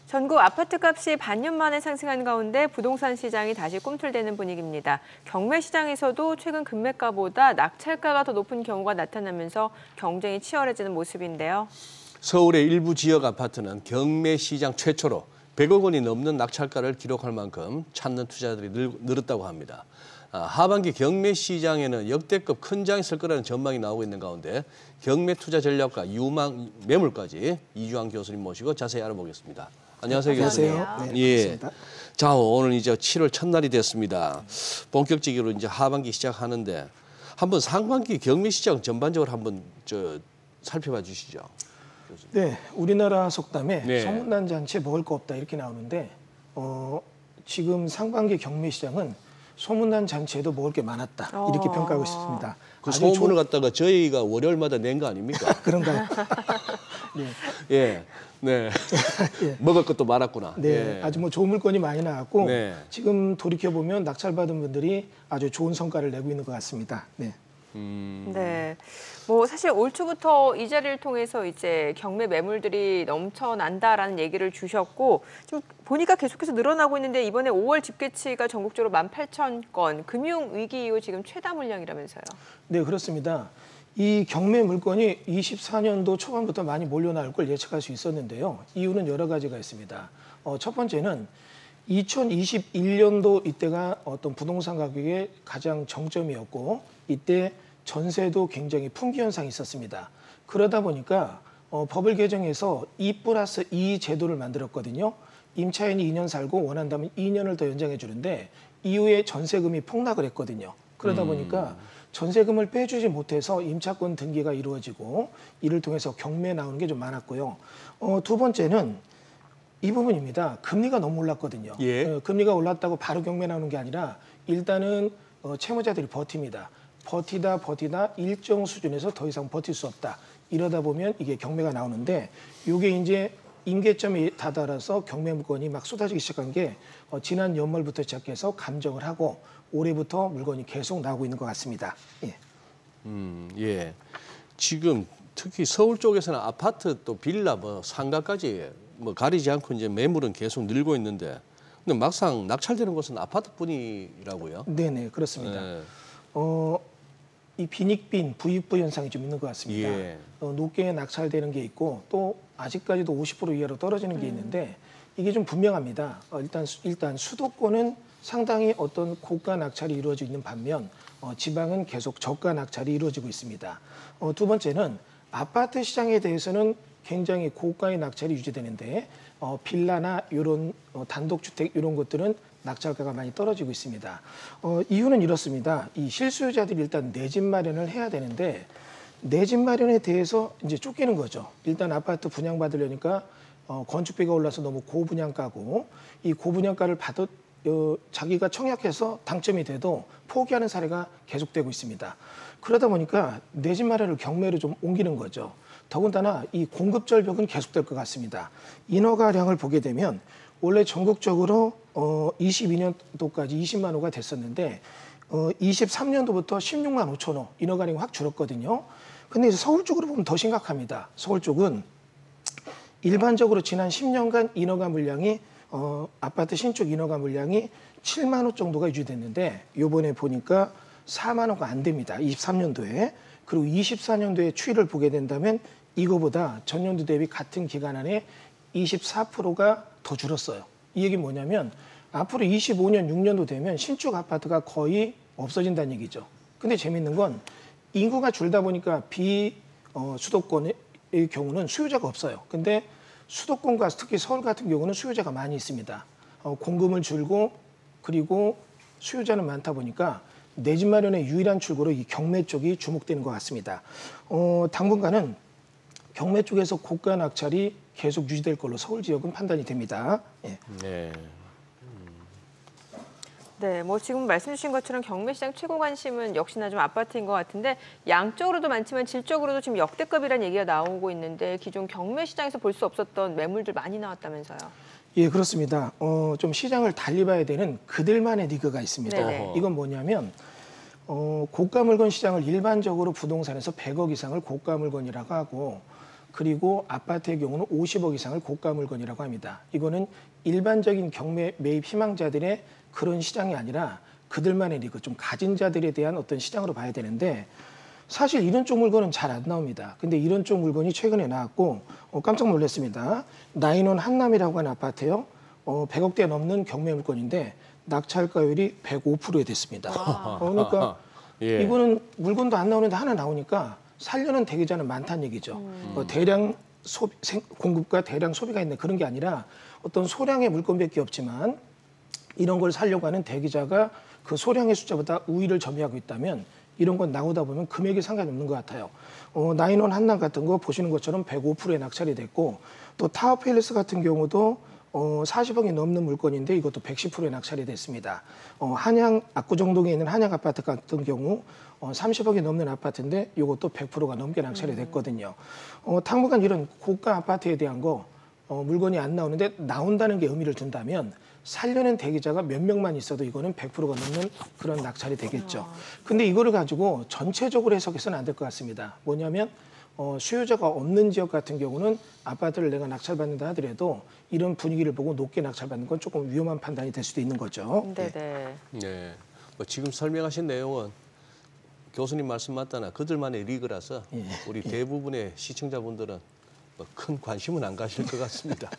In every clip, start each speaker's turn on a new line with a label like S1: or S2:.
S1: 전국 아파트값이 반년 만에 상승한 가운데 부동산 시장이 다시 꿈틀대는 분위기입니다. 경매 시장에서도 최근 금매가보다 낙찰가가 더 높은 경우가 나타나면서 경쟁이 치열해지는 모습인데요.
S2: 서울의 일부 지역 아파트는 경매 시장 최초로 100억 원이 넘는 낙찰가를 기록할 만큼 찾는 투자들이 늘었다고 합니다. 하반기 경매 시장에는 역대급 큰 장이 설 거라는 전망이 나오고 있는 가운데 경매 투자 전략과 유망 매물까지 이주환 교수님 모시고 자세히 알아보겠습니다. 안녕하세요, 교수님.
S1: 안녕하세요.
S3: 네,
S2: 예.
S3: 반갑습니다.
S2: 자, 오늘 이제 7월 첫날이 됐습니다. 본격적으로 이제 하반기 시작하는데 한번 상반기 경매 시장 전반적으로 한번 살펴봐 주시죠. 교수님.
S3: 네, 우리나라 속담에
S2: 네.
S3: 소문난 잔치에 먹을 거 없다 이렇게 나오는데 지금 상반기 경매 시장은 소문난 잔치에도 먹을 게 많았다 이렇게 평가하고 있습니다.
S2: 그 소문을 갖다가 저희가 월요일마다 낸 거 아닙니까?
S3: 그런가요? 네.
S2: 예, 네.
S3: 예.
S2: 먹을 것도 많았구나.
S3: 네,
S2: 예.
S3: 아주 뭐 좋은 물건이 많이 나왔고
S2: 네.
S3: 지금 돌이켜 보면 낙찰받은 분들이 아주 좋은 성과를 내고 있는 것 같습니다. 네.
S1: 네, 뭐 사실 올 초부터 이 자리를 통해서 이제 경매 매물들이 넘쳐난다라는 얘기를 주셨고 지금 보니까 계속해서 늘어나고 있는데 이번에 5월 집계치가 전국적으로 18,000건, 금융 위기 이후 지금 최다 물량이라면서요.
S3: 네, 그렇습니다. 이 경매 물건이 24년도 초반부터 많이 몰려나올 걸 예측할 수 있었는데요. 이유는 여러 가지가 있습니다. 첫 번째는 2021년도 이때가 어떤 부동산 가격의 가장 정점이었고 이때 전세도 굉장히 풍기 현상이 있었습니다. 그러다 보니까 법을 개정해서 2+2 제도를 만들었거든요. 임차인이 2년 살고 원한다면 2년을 더 연장해 주는데 이후에 전세금이 폭락을 했거든요. 그러다 보니까 전세금을 빼주지 못해서 임차권 등기가 이루어지고 이를 통해서 경매에 나오는 게 좀 많았고요. 두 번째는 이 부분입니다. 금리가 너무 올랐거든요.
S2: 예.
S3: 금리가 올랐다고 바로 경매 나오는 게 아니라 일단은 채무자들이 버팁니다. 버티다 일정 수준에서 더 이상 버틸 수 없다. 이러다 보면 이게 경매가 나오는데 이게 이제 임계점에 다다라서 경매 물건이 막 쏟아지기 시작한 게 지난 연말부터 시작해서 감정을 하고 올해부터 물건이 계속 나오고 있는 것 같습니다. 예.
S2: 예. 지금 특히 서울 쪽에서는 아파트 또 빌라 뭐 상가까지 뭐 가리지 않고 이제 매물은 계속 늘고 있는데 근데 막상 낙찰되는 곳은 아파트뿐이라고요?
S3: 네네, 그렇습니다.
S2: 네.
S3: 이 빈익빈, 부익부 현상이 좀 있는 것 같습니다.
S2: 예.
S3: 높게 낙찰되는 게 있고 또 아직까지도 50% 이하로 떨어지는 게 있는데 이게 좀 분명합니다. 일단 수도권은 상당히 어떤 고가 낙찰이 이루어지고 있는 반면 지방은 계속 저가 낙찰이 이루어지고 있습니다. 두 번째는 아파트 시장에 대해서는 굉장히 고가의 낙찰이 유지되는데 빌라나 이런 단독주택 이런 것들은 낙찰가가 많이 떨어지고 있습니다. 이유는 이렇습니다. 이 실수요자들이 일단 내 집 마련을 해야 되는데 내 집 마련에 대해서 이제 쫓기는 거죠. 일단 아파트 분양받으려니까 건축비가 올라서 너무 고분양가고 이 고분양가를 자기가 청약해서 당첨이 돼도 포기하는 사례가 계속되고 있습니다. 그러다 보니까 내 집 마련을 경매로 좀 옮기는 거죠. 더군다나 이 공급 절벽은 계속될 것 같습니다. 인허가량을 보게 되면 원래 전국적으로 22년도까지 20만 호가 됐었는데 23년도부터 16만 5천 호 인허가량이 확 줄었거든요. 근데 이제 서울 쪽으로 보면 더 심각합니다. 서울 쪽은 일반적으로 지난 10년간 인허가 물량이 아파트 신축 인허가 물량이 7만 호 정도가 유지됐는데 이번에 보니까 4만 호가 안 됩니다. 23년도에. 그리고 24년도에 추이를 보게 된다면 이거보다 전년도 대비 같은 기간 안에 24%가 더 줄었어요. 이 얘기는 뭐냐면 앞으로 25년, 6년도 되면 신축 아파트가 거의 없어진다는 얘기죠. 근데 재밌는 건 인구가 줄다 보니까 수도권의 경우는 수요자가 없어요. 근데 수도권과 특히 서울 같은 경우는 수요자가 많이 있습니다. 공급을 줄고 그리고 수요자는 많다 보니까 내 집 마련의 유일한 출구로 이 경매 쪽이 주목되는 것 같습니다. 당분간은 경매 쪽에서 고가 낙찰이 계속 유지될 걸로 서울 지역은 판단이 됩니다. 예.
S2: 네.
S1: 네, 뭐 지금 말씀 주신 것처럼 경매 시장 최고 관심은 역시나 좀 아파트인 것 같은데 양적으로도 많지만 질적으로도 지금 역대급이라는 얘기가 나오고 있는데 기존 경매 시장에서 볼 수 없었던 매물들 많이 나왔다면서요.
S3: 예, 그렇습니다. 좀 시장을 달리 봐야 되는 그들만의 리그가 있습니다.
S1: 네네.
S3: 이건 뭐냐면 고가 물건 시장을 일반적으로 부동산에서 100억 이상을 고가 물건이라고 하고 그리고 아파트의 경우는 50억 이상을 고가 물건이라고 합니다. 이거는 일반적인 경매 매입 희망자들의 그런 시장이 아니라 그들만의 리그, 좀 가진 자들에 대한 어떤 시장으로 봐야 되는데 사실 이런 쪽 물건은 잘 안 나옵니다. 근데 이런 쪽 물건이 최근에 나왔고 깜짝 놀랐습니다. 나인원 한남이라고 하는 아파트요. 100억대 넘는 경매 물건인데 낙찰가율이 105%에 됐습니다. 그러니까
S2: 예.
S3: 이거는 물건도 안 나오는데 하나 나오니까 살려는 대기자는 많다는 얘기죠. 대량 공급과 대량 소비가 있는 그런 게 아니라 어떤 소량의 물건밖에 없지만 이런 걸 살려고 하는 대기자가 그 소량의 숫자보다 우위를 점유하고 있다면 이런 건 나오다 보면 금액이 상관이 없는 것 같아요. 나인원 한남 같은 거 보시는 것처럼 105%에 낙찰이 됐고 또 타워팰리스 같은 경우도 40억이 넘는 물건인데 이것도 110%에 낙찰이 됐습니다. 한양 압구정동에 있는 한양 아파트 같은 경우 30억이 넘는 아파트인데 이것도 100%가 넘게 낙찰이 됐거든요. 당분간 이런 고가 아파트에 대한 거 물건이 안 나오는데 나온다는 게 의미를 둔다면 살려는 대기자가 몇 명만 있어도 이거는 100%가 넘는 그런 낙찰이 되겠죠. 근데 이거를 가지고 전체적으로 해석해서는 안 될 것 같습니다. 뭐냐면 수요자가 없는 지역 같은 경우는 아파트를 내가 낙찰받는다 하더라도 이런 분위기를 보고 높게 낙찰받는 건 조금 위험한 판단이 될 수도 있는 거죠.
S1: 네네.
S2: 네. 뭐 지금 설명하신 내용은 교수님 말씀 맞다나 그들만의 리그라서 우리 대부분의 시청자분들은 뭐 큰 관심은 안 가실 것 같습니다.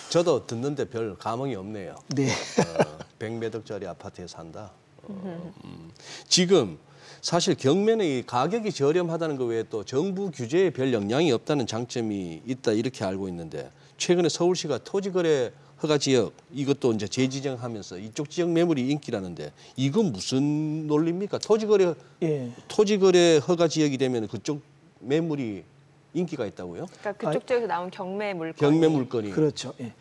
S2: 저도 듣는데 별 감흥이 없네요.
S3: 네.
S2: 100몇 억짜리 아파트에 산다. 지금 사실 경매는 이 가격이 저렴하다는 것 외에 또 정부 규제에 별 영향이 없다는 장점이 있다 이렇게 알고 있는데 최근에 서울시가 토지거래 허가 지역 이것도 이제 재지정하면서 이쪽 지역 매물이 인기라는데 이건 무슨 논리입니까? 토지거래 허가 지역이 되면 그쪽 매물이 인기가 있다고요?
S1: 그러니까 그쪽 지역에서 나온 경매 물건이.
S2: 경매 물건이.
S3: 그렇죠. 예.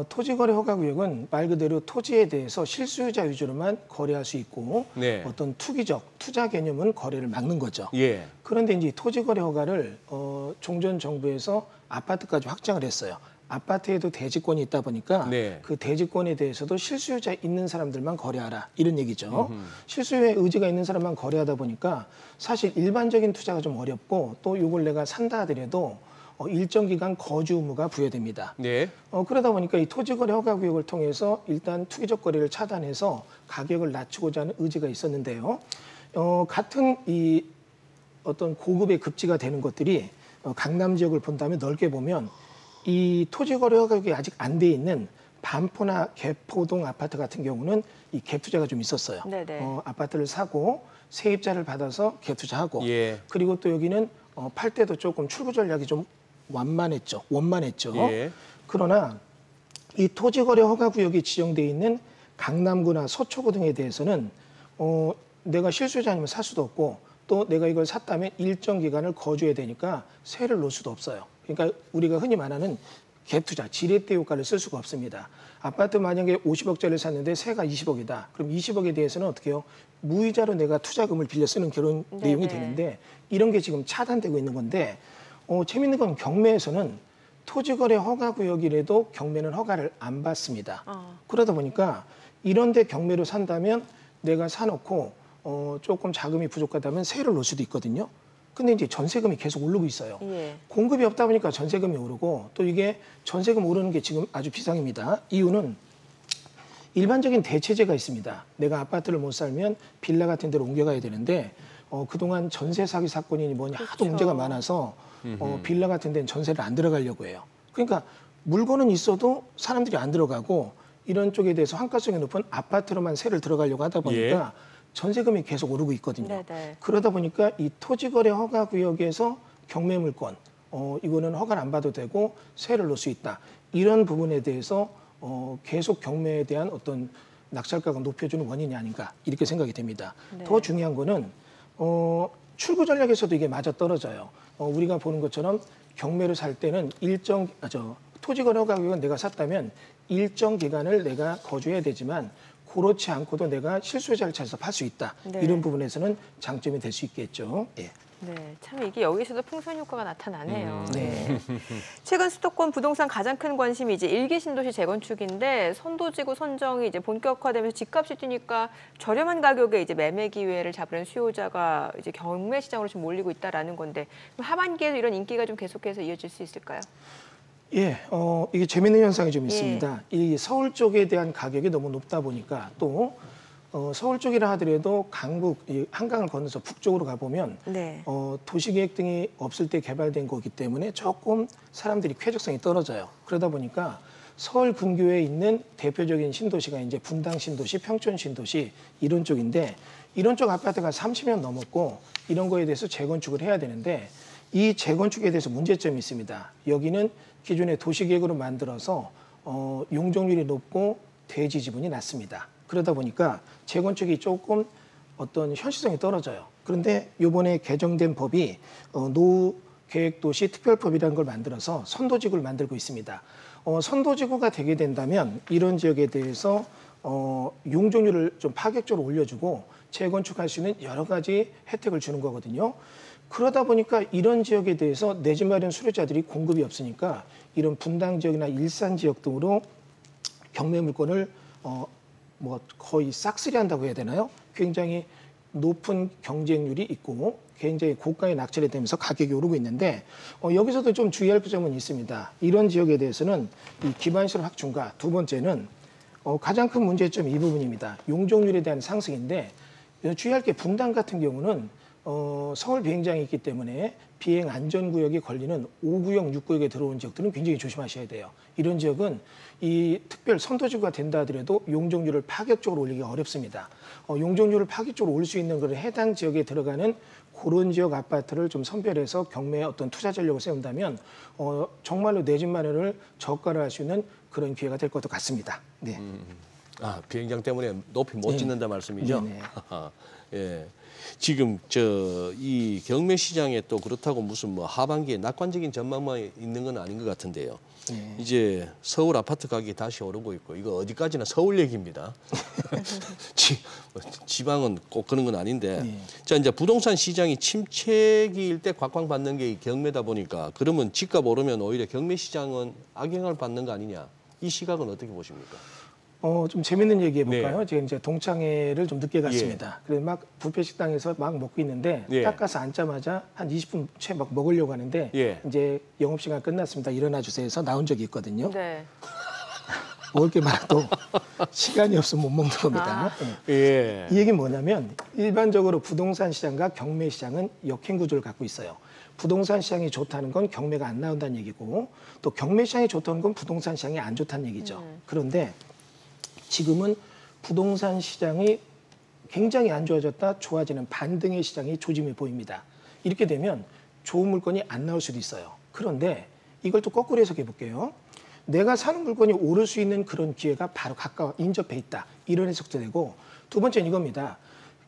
S3: 토지거래 허가구역은 말 그대로 토지에 대해서 실수요자 위주로만 거래할 수 있고
S2: 네.
S3: 어떤 투기적 투자 개념은 거래를 막는 거죠.
S2: 예.
S3: 그런데 이제 토지거래 허가를 종전 정부에서 아파트까지 확장을 했어요. 아파트에도 대지권이 있다 보니까
S2: 네.
S3: 그 대지권에 대해서도 실수요자 있는 사람들만 거래하라 이런 얘기죠. 실수요의 의지가 있는 사람만 거래하다 보니까 사실 일반적인 투자가 좀 어렵고 또 이걸 내가 산다 하더라도 일정 기간 거주 의무가 부여됩니다.
S2: 네.
S3: 그러다 보니까 이 토지거래 허가구역을 통해서 일단 투기적 거래를 차단해서 가격을 낮추고자 하는 의지가 있었는데요. 같은 이 어떤 고급의 급지가 되는 것들이 강남 지역을 본다면 넓게 보면 이 토지거래 허가구역이 아직 안 돼 있는 반포나 개포동 아파트 같은 경우는 이 갭 투자가 좀 있었어요. 아파트를 사고 세입자를 받아서 갭 투자하고 그리고 또 여기는 팔 때도 조금 출구 전략이 좀 원만했죠.
S2: 예.
S3: 그러나 이 토지거래 허가구역이 지정돼 있는 강남구나 서초구 등에 대해서는 내가 실수요자 아니면 살 수도 없고 또 내가 이걸 샀다면 일정 기간을 거주해야 되니까 세를 놓을 수도 없어요. 그러니까 우리가 흔히 말하는 갭 투자, 지렛대 효과를 쓸 수가 없습니다. 아파트 만약에 50억짜리를 샀는데 세가 20억이다. 그럼 20억에 대해서는 어떻게 해요? 무이자로 내가 투자금을 빌려 쓰는 그런 내용이 되는데 이런 게 지금 차단되고 있는 건데 재밌는 건 경매에서는 토지거래 허가구역이라도 경매는 허가를 안 받습니다. 그러다 보니까 이런 데 경매로 산다면 내가 사놓고 조금 자금이 부족하다면 세를 놓을 수도 있거든요. 근데 이제 전세금이 계속 오르고 있어요. 공급이 없다 보니까 전세금이 오르고 또 이게 전세금 오르는 게 지금 아주 비상입니다. 이유는 일반적인 대체제가 있습니다. 내가 아파트를 못 살면 빌라 같은 데로 옮겨가야 되는데 그동안 전세 사기 사건이니 뭐니 하도 문제가 많아서 빌라 같은 데는 전세를 안 들어가려고 해요. 그러니까 물건은 있어도 사람들이 안 들어가고 이런 쪽에 대해서 환가성이 높은 아파트로만 세를 들어가려고 하다 보니까 전세금이 계속 오르고 있거든요. 그러다 보니까 이 토지거래 허가구역에서 경매물건 이거는 허가를 안 받아도 되고 세를 놓을 수 있다. 이런 부분에 대해서 계속 경매에 대한 어떤 낙찰가가 높여주는 원인이 아닌가 이렇게 생각이 됩니다. 더 중요한 거는 출구 전략에서도 이게 맞아떨어져요. 우리가 보는 것처럼 경매를 살 때는 토지거래 허가구역은 내가 샀다면 일정 기간을 내가 거주해야 되지만 그렇지 않고도 내가 실수요자를 찾아서 팔 수 있다. 이런 부분에서는 장점이 될 수 있겠죠. 예.
S1: 네, 참 이게 여기서도 풍선 효과가 나타나네요. 네. 최근 수도권 부동산 가장 큰 관심이 이제 일기 신도시 재건축인데 선도지구 선정이 이제 본격화되면서 집값이 뛰니까 저렴한 가격에 이제 매매 기회를 잡으려는 수요자가 이제 경매 시장으로 좀 몰리고 있다라는 건데 하반기에도 이런 인기가 좀 계속해서 이어질 수 있을까요?
S3: 예, 이게 재밌는 현상이 좀 있습니다. 이 서울 쪽에 대한 가격이 너무 높다 보니까 또 서울 쪽이라 하더라도 강북, 이 한강을 건너서 북쪽으로 가보면
S1: 네.
S3: 도시계획 등이 없을 때 개발된 거기 때문에 조금 사람들이 쾌적성이 떨어져요. 그러다 보니까 서울 근교에 있는 대표적인 신도시가 이제 분당 신도시, 평촌 신도시 이런 쪽인데 이런 쪽 아파트가 30년 넘었고 이런 거에 대해서 재건축을 해야 되는데 이 재건축에 대해서 문제점이 있습니다. 여기는 기존의 도시계획으로 만들어서 용적률이 높고 대지 지분이 낮습니다. 그러다 보니까 재건축이 조금 어떤 현실성이 떨어져요. 그런데 이번에 개정된 법이 노후계획도시 특별법이라는 걸 만들어서 선도지구를 만들고 있습니다. 선도지구가 되게 된다면 이런 지역에 대해서 용적률을 좀 파격적으로 올려주고 재건축할 수 있는 여러 가지 혜택을 주는 거거든요. 그러다 보니까 이런 지역에 대해서 내 집 마련 수요자들이 공급이 없으니까 이런 분당 지역이나 일산 지역 등으로 경매 물건을 거의 싹쓸이 한다고 해야 되나요? 굉장히 높은 경쟁률이 있고 굉장히 고가에 낙찰이 되면서 가격이 오르고 있는데 여기서도 좀 주의할 점은 있습니다. 이런 지역에 대해서는 이 기반시설 확충과 두 번째는 가장 큰 문제점이 이 부분입니다. 용적률에 대한 상승인데 주의할 게 분당 같은 경우는 서울 비행장이 있기 때문에 비행 안전구역이 걸리는 5구역, 6구역에 들어온 지역들은 굉장히 조심하셔야 돼요. 이런 지역은 이 특별 선도지구가 된다 하더라도 용적률을 파격적으로 올리기가 어렵습니다. 용적률을 파격적으로 올릴 수 있는 그런 해당 지역에 들어가는 그런 지역 아파트를 좀 선별해서 경매에 어떤 투자 전략을 세운다면 정말로 내 집 마련을 저가로 할 수 있는 그런 기회가 될 것도 같습니다. 네.
S2: 비행장 때문에 높이 못 짓는다 말씀이죠?
S3: 네네.
S2: 예. 지금 이 경매 시장에 또 그렇다고 무슨 뭐 하반기에 낙관적인 전망만 있는 건 아닌 것 같은데요.
S3: 네.
S2: 이제 서울 아파트 가격이 다시 오르고 있고 이거 어디까지나 서울 얘기입니다. 지방은 꼭 그런 건 아닌데.
S3: 네.
S2: 자, 이제 부동산 시장이 침체기일 때 곽광받는 게 이 경매다 보니까 그러면 집값 오르면 오히려 경매 시장은 악영향을 받는 거 아니냐. 이 시각은 어떻게 보십니까?
S3: 좀 재밌는 얘기 해볼까요?
S2: 네.
S3: 제가 이제 동창회를 좀 늦게 갔습니다. 그래서 막 뷔페 식당에서 막 먹고 있는데
S2: 예.
S3: 딱 가서 앉자마자 한 20분 채 막 먹으려고 하는데
S2: 예.
S3: 이제 영업시간 끝났습니다. 일어나 주세요 해서 나온 적이 있거든요.
S1: 네.
S3: 먹을 게 많아도 시간이 없으면 못 먹는 겁니다. 예.
S2: 예.
S3: 이 얘기는 뭐냐면 일반적으로 부동산 시장과 경매 시장은 역행 구조를 갖고 있어요. 부동산 시장이 좋다는 건 경매가 안 나온다는 얘기고 또 경매 시장이 좋다는 건 부동산 시장이 안 좋다는 얘기죠. 그런데 지금은 부동산 시장이 굉장히 안 좋아졌다 좋아지는 반등의 시장이 조짐이 보입니다. 이렇게 되면 좋은 물건이 안 나올 수도 있어요. 그런데 이걸 또 거꾸로 해석해 볼게요. 내가 사는 물건이 오를 수 있는 그런 기회가 바로 가까워 인접해 있다. 이런 해석도 되고 두 번째는 이겁니다.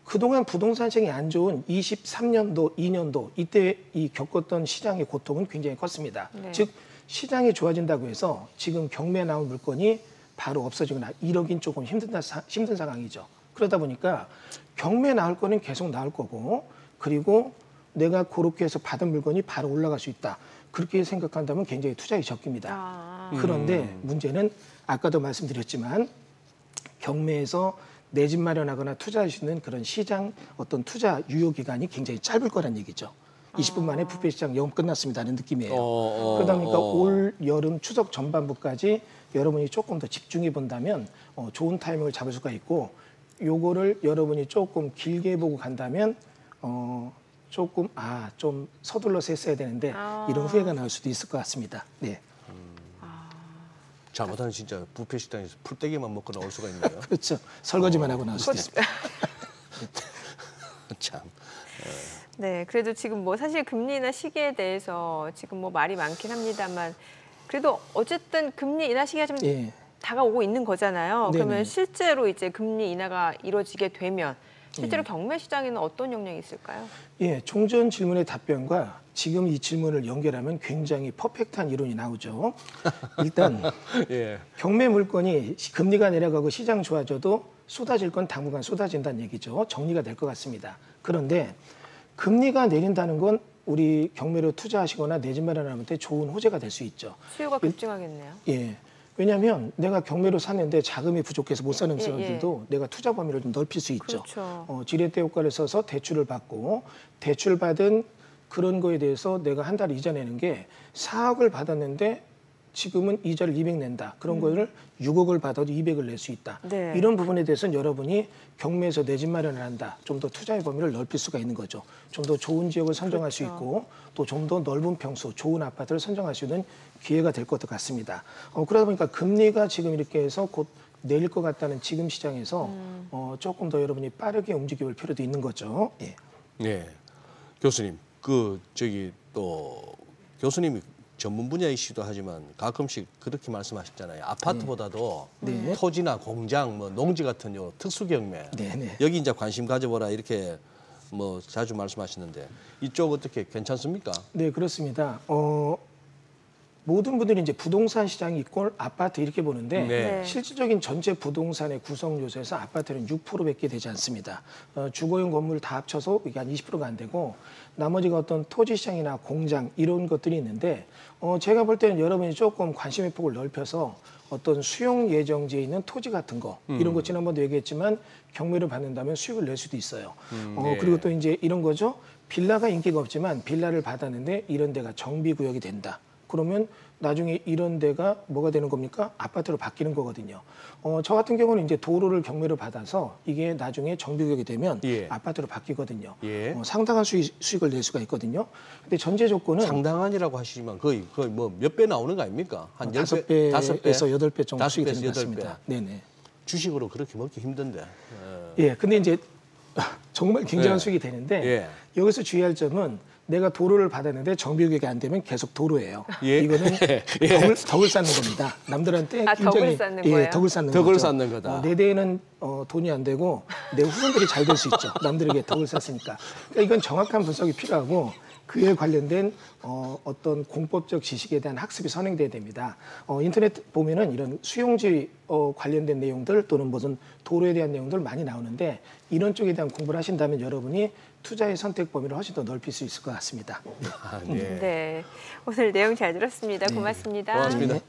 S3: 그동안 부동산 시장이 안 좋은 23년도, 2년도 이때 이 겪었던 시장의 고통은 굉장히 컸습니다.
S1: 네.
S3: 즉 시장이 좋아진다고 해서 지금 경매에 나온 물건이 바로 없어지거나 1억인 조금 힘든 상황이죠. 그러다 보니까 경매에 나올 거는 계속 나올 거고 그리고 내가 그렇게 해서 받은 물건이 바로 올라갈 수 있다. 그렇게 생각한다면 굉장히 투자에 적깁니다. 그런데 문제는 아까도 말씀드렸지만 경매에서 내 집 마련하거나 투자할 수 있는 그런 시장 어떤 투자 유효 기간이 굉장히 짧을 거란 얘기죠. 20분 만에 뷔페 시장 영업 끝났습니다는 느낌이에요. 그러다 보니까 올 여름 추석 전반부까지 여러분이 조금 더 집중해 본다면 좋은 타이밍을 잡을 수가 있고 요거를 여러분이 조금 길게 보고 간다면 조금 좀 서둘러서 했어야 되는데 이런 후회가 나올 수도 있을 것 같습니다. 네.
S2: 잘못하면 진짜 뷔페 식당에서 풀떼기만 먹고 나올 수가 있네요.
S3: 그렇죠. 설거지만 하고 나올 수도 있습니다.
S2: 참.
S1: 네, 그래도 지금 뭐 사실 금리 인하 시기에 대해서 지금 뭐 말이 많긴 합니다만 그래도 어쨌든 금리 인하 시기가 좀
S3: 예.
S1: 다가오고 있는 거잖아요.
S3: 네네.
S1: 그러면 실제로 이제 금리 인하가 이루어지게 되면 실제로 경매 시장에는 어떤 영향이 있을까요?
S3: 예, 종전 질문의 답변과 지금 이 질문을 연결하면 굉장히 퍼펙트한 이론이 나오죠. 일단
S2: 예.
S3: 경매 물건이 금리가 내려가고 시장 좋아져도 쏟아질 건 당분간 쏟아진다는 얘기죠. 정리가 될 것 같습니다. 그런데 금리가 내린다는 건 우리 경매로 투자하시거나 내 집 마련하는데 좋은 호재가 될 수 있죠.
S1: 수요가 급증하겠네요.
S3: 예. 왜냐하면 내가 경매로 샀는데 자금이 부족해서 못 사는 사람들도 내가 투자 범위를 좀 넓힐 수 있죠.
S1: 그렇죠.
S3: 지렛대 효과를 써서 대출을 받고 대출 받은 그런 거에 대해서 내가 한 달 이자 내는 게 4억을 받았는데 지금은 이자를 200 낸다. 그런 거를 6억을 받아도 200을 낼 수 있다.
S1: 네.
S3: 이런 부분에 대해서는 여러분이 경매에서 내 집 마련을 한다. 좀 더 투자의 범위를 넓힐 수가 있는 거죠. 좀 더 좋은 지역을 선정할 수 있고 또 좀 더 넓은 평수, 좋은 아파트를 선정할 수 있는 기회가 될 것 같습니다. 그러다 보니까 금리가 지금 이렇게 해서 곧 내릴 것 같다는 지금 시장에서 조금 더 여러분이 빠르게 움직여 볼 필요도 있는 거죠. 예.
S2: 네, 교수님, 또 교수님이 전문 분야이시기도 하지만 가끔씩 그렇게 말씀하셨잖아요. 아파트보다도
S3: 네.
S2: 토지나 공장, 뭐 농지 같은 요 특수 경매
S3: 네.
S2: 여기 이제 관심 가져보라 이렇게 뭐 자주 말씀하시는데 이쪽 어떻게 괜찮습니까?
S3: 네, 그렇습니다. 모든 분들이 이제 부동산 시장이 이꼴 아파트 이렇게 보는데
S2: 네.
S3: 실질적인 전체 부동산의 구성 요소에서 아파트는 6%밖에 되지 않습니다. 주거용 건물 다 합쳐서 이게 한 20%가 안 되고 나머지가 어떤 토지 시장이나 공장 이런 것들이 있는데 제가 볼 때는 여러분이 조금 관심의 폭을 넓혀서 어떤 수용 예정지에 있는 토지 같은 거 이런 거 지난번도 얘기했지만 경매를 받는다면 수익을 낼 수도 있어요.
S2: 네.
S3: 그리고 또 이제 이런 거죠. 빌라가 인기가 없지만 빌라를 받았는데 이런 데가 정비구역이 된다. 그러면 나중에 이런 데가 뭐가 되는 겁니까? 아파트로 바뀌는 거거든요. 저 같은 경우는 이제 도로를 경매로 받아서 이게 나중에 정비구역이 되면
S2: 예.
S3: 아파트로 바뀌거든요.
S2: 예.
S3: 상당한 수익을 낼 수가 있거든요. 근데 전제 조건은
S2: 상당한이라고 하시지만 거의 뭐 몇 배 나오는 거 아닙니까? 한 10배,
S3: 5배에서 8배 정도
S2: 다섯
S3: 수익이
S2: 배에서
S3: 되는 것
S2: 여덟 배.
S3: 같습니다. 네네.
S2: 주식으로 그렇게 먹기 힘든데.
S3: 예, 근데 이제 정말 굉장한
S2: 예.
S3: 수익이 되는데
S2: 예.
S3: 여기서 주의할 점은 내가 도로를 받았는데 정비구역이 안 되면 계속 도로예요.
S2: 예.
S3: 이거는
S2: 예.
S3: 덕을 쌓는 겁니다. 남들한테
S1: 덕을 쌓는 거예요?
S3: 덕을 쌓는
S2: 덕을
S3: 거죠.
S2: 쌓는 거다.
S3: 내 대에는 돈이 안 되고 내 후손들이 잘 될 수 있죠. 남들에게 덕을 쌓으니까. 그러니까 이건 정확한 분석이 필요하고 그에 관련된 어떤 공법적 지식에 대한 학습이 선행돼야 됩니다. 인터넷 보면은 이런 수용지 관련된 내용들 또는 무슨 도로에 대한 내용들 많이 나오는데 이런 쪽에 대한 공부를 하신다면 여러분이 투자의 선택 범위를 훨씬 더 넓힐 수 있을 것 같습니다.
S2: 아, 네.
S1: 네. 오늘 내용 잘 들었습니다. 고맙습니다.
S2: 고맙습니다.
S3: 네.